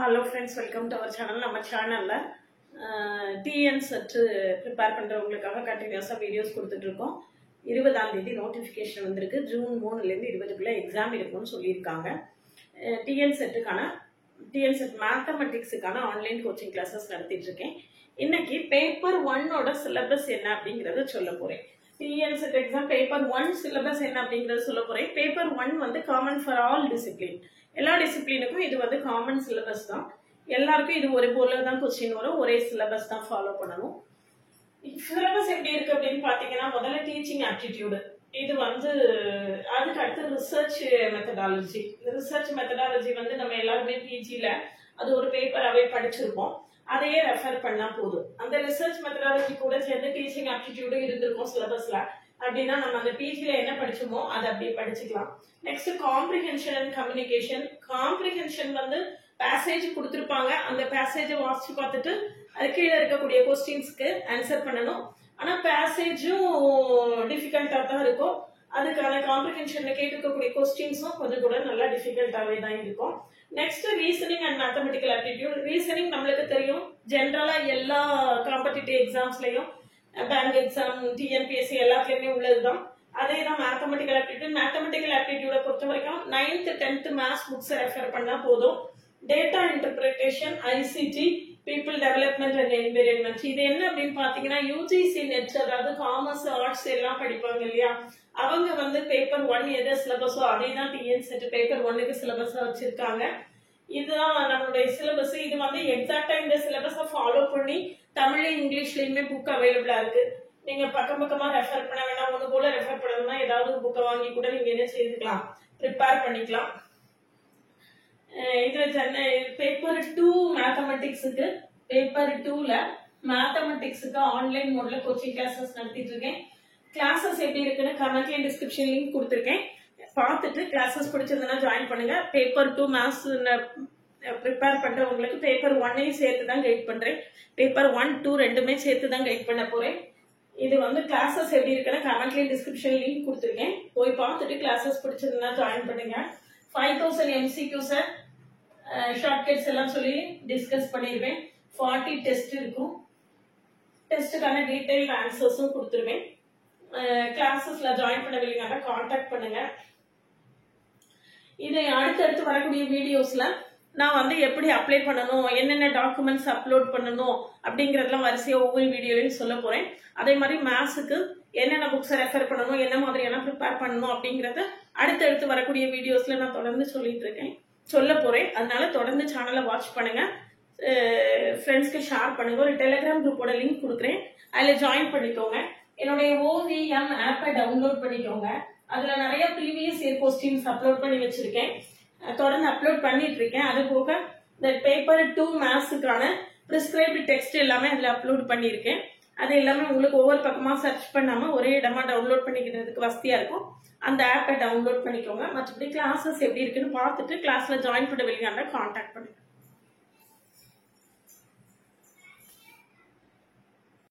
Hello friends, welcome to our channel. நம்ம சேனல்ல TN set prepare பண்றவங்களுக்காக கண்டினியூஸா வீடியோஸ் கொடுத்துட்டு இருக்கோம். 20ஆம் தேதி நோட்டிஃபிகேஷன் வந்திருக்கு. ஜூன் 3ல இருந்து 20க்குள்ள எக்ஸாம் இருக்கும்னு சொல்லியிருக்காங்க. TN செட் மேத்தமெட்டிக்ஸுக்கான ஆன்லைன் கோச்சிங் கிளாஸஸ் நடத்திட்டு இருக்கேன். இன்னைக்கு பேப்பர் 1 ஓட சிலபஸ் என்ன அப்படிங்கறத சொல்ல போறேன். TN set exam paper 1 syllabus என்ன அப்படிங்கறத சொல்ல போறேன். பேப்பர் 1 வந்து காமன் ஃபார் ஆல் டிசிப்ளின். எல்லா டிசிப்ளினுக்கும் இது வந்து காமன் சிலபஸ் தான். எல்லாருக்கும் இது ஒரு போல தான் क्वेश्चन வரும், ஒரே சிலபஸ் தான் ஃபாலோ பண்ணணும். சிலபஸ் எப்படி இருக்கு அப்படின்னு பாத்தீங்கன்னா, முதல்ல டீச்சிங் ஆப்டிடியூட், இது வந்து அதுக்கு அடுத்து ரிசர்ச் மெத்தடாலஜி. ரிசர்ச் மெத்தடாலஜி வந்து நம்ம எல்லாருமே பிஜில அது ஒரு பேப்பராகவே படிச்சிருப்போம். அதையே ரெஃபர் பண்ணா போதும். அந்த ரிசர்ச் மெத்தடாலஜி கூட சேர்ந்து டீச்சிங் ஆப்டிடியூடும் இருந்திருக்கும் சிலபஸ்ல. அப்படின்னா நம்ம அந்த பிஜில என்ன படிச்சோமோ அதை அப்படியே படிச்சுக்கலாம். Next comprehension and communication. Comprehension வந்து பேசேஜ் கொடுத்துருப்பாங்க, அந்த பேசேஜை வாசிச்சு பார்த்துட்டு அது கீழே இருக்கக்கூடிய கொஸ்டின்ஸ்க்கு ஆன்சர் பண்ணணும். ஆனா பேசேஜும் டிஃபிகல்ட்டா தான் இருக்கும். அதுக்கான காம்ப்ரிஹென்ஷன்ல கேட்டுக்கக்கூடிய கொஸ்டின்ஸும் கொஞ்சம் கூட நல்லா டிஃபிகல்ட்டாவே தான் இருக்கும். Next reasoning and mathematical aptitude. Reasoning நம்மளுக்கு தெரியும், ஜென்ரலா எல்லா காம்படிட்டிவ் எக்ஸாம்ஸ்லயும் பேங்க் எக்ஸாம், டிஎன்பிஎஸ்சி எல்லாத்துலயுமே உள்ளதுதான். அதே தான் மேத்தமெட்டிக்கல் ஆப்டிடியூட். மேத்தமெட்டிக்கல் ஆப்டிடியூட பொறுத்த வரைக்கும் 9th 10th maths books refer பண்ணா போதும். Data interpretation, ICT, people development and environment, இது என்ன அப்படின்னு பாத்தீங்கன்னா யூஜிசி நெட், அதாவது காமர்ஸ் ஆர்ட்ஸ் எல்லாம் படிப்பாங்க இல்லையா, அவங்க வந்து பேப்பர் 1 எது சிலபஸோ அதே தான் டிஎன் செட் பேப்பர் 1க்கு சிலபஸா வச்சிருக்காங்க. இதுதான் நம்மளுடைய சிலபஸ். இது வந்து எக்ஸாக்டா இந்த சிலபஸை ஃபாலோ பண்ணி தமிழ் இங்கிலீஷ்லயுமே புக் அவைலபிளா இருக்கு. நீங்க பக்கம் பக்கமா ரெஃபர் பண்ண வேண்டாம், ஒண்ணு போல ரெஃபர் பண்ணணும்னா ஏதாவது ஒரு புக்கை வாங்கி கூட நீங்க என்ன செய்துக்கலாம், ப்ரிப்பேர் பண்ணிக்கலாம். இது பேப்பர் 2 மேத்தமெட்டிக்ஸுக்கு, பேப்பர் 2ல மேத்தமெட்டிக்ஸுக்கு ஆன்லைன் மோட்ல கோச்சிங் கிளாஸஸ் நடத்திட்டு இருக்கேன். கிளாஸஸ் எப்படி இருக்குன்னு கமெண்ட்ல டிஸ்கிரிப்ஷன் லிங்க் கொடுத்துருக்கேன், பார்த்துட்டு கிளாஸஸ் பிடிச்சிருந்தனா ஜாயின் பண்ணுங்க. பேப்பர் 2 மேத்ஸ் ப்ரிப்பேர் பண்றவங்களுக்கு பேப்பர் 1ஐயும் சேர்த்து தான் கைட் பண்றேன். பேப்பர் 1, 2 ரெண்டுமே சேர்த்து தான் கைட் பண்ண போறேன். இது வந்து கிளாஸஸ் எப்படி இருக்குன்னு கமெண்ட்ல டிஸ்கிரிப்ஷன் லிங்க் கொடுத்துருக்கேன், போய் பார்த்துட்டு கிளாஸஸ் பிடிச்சிருந்தா ஜாயின் பண்ணுங்க. 5000 MCQs ஷார்ட்கட்ஸ் எல்லாம் சொல்லி டிஸ்கஸ் பண்ணிடுவேன். 40 டெஸ்ட் இருக்கும். டெஸ்ட்டுக்கான டீடைல் ஆன்சர்ஸும் கொடுத்துருவேன். கிளாஸஸ்ல ஜாயின் பண்ணவில்லைங்கன்னா கான்டாக்ட் பண்ணுங்க. இதை அடுத்தடுத்து வரக்கூடிய வீடியோஸ்ல நான் வந்து எப்படி அப்ளை பண்ணணும், என்னென்ன டாக்குமெண்ட்ஸ் அப்லோட் பண்ணணும் அப்படிங்கறதெல்லாம் வரிசையா ஒவ்வொரு வீடியோலையும் சொல்ல போறேன். அதே மாதிரி மேத்ஸுக்கு என்னென்ன புக்ஸை ரெஃபர் பண்ணணும், என்ன மாதிரியான ப்ரிப்பேர் பண்ணணும் அப்படிங்கறத அடுத்தடுத்து வரக்கூடிய வீடியோஸ்ல நான் தொடர்ந்து சொல்ல போறேன். அதனால தொடர்ந்து சேனலை வாட்ச் பண்ணுங்க, ஃப்ரெண்ட்ஸ்க்கு ஷேர் பண்ணுங்க. ஒரு டெலிகிராம் குரூப்போட லிங்க் கொடுக்குறேன், அதுல ஜாயின் பண்ணிக்கோங்க. என்னுடைய OVM ஆப்பை டவுன்லோட் பண்ணிக்கோங்க. அதுல நிறைய ப்ரீவியஸ் இயர் கொஸ்டின்ஸ் அப்லோட் பண்ணி வச்சிருக்கேன், தொடர்ந்து அப்லோட் பண்ணிட்டு இருக்கேன். அது போக இந்த பேப்பர் 2 மேத்ஸுக்கான பிரிஸ்கிரைப்டு டெக்ஸ்ட் எல்லாமே அதுல அப்லோட் பண்ணியிருக்கேன். அது எல்லாமே உங்களுக்கு ஒவ்வொரு பக்கமா சர்ச் பண்ணாம ஒரே இடமா டவுன்லோட் பண்ணிக்கிறதுக்கு வசதியா இருக்கும். அந்த ஆப்பை டவுன்லோட் பண்ணிக்கோங்க. மற்றபடி கிளாஸஸ் எப்படி இருக்குன்னு பார்த்துட்டு கிளாஸ்ல ஜாயின் பண்ண வெளியான கான்டாக்ட் பண்ணுங்க.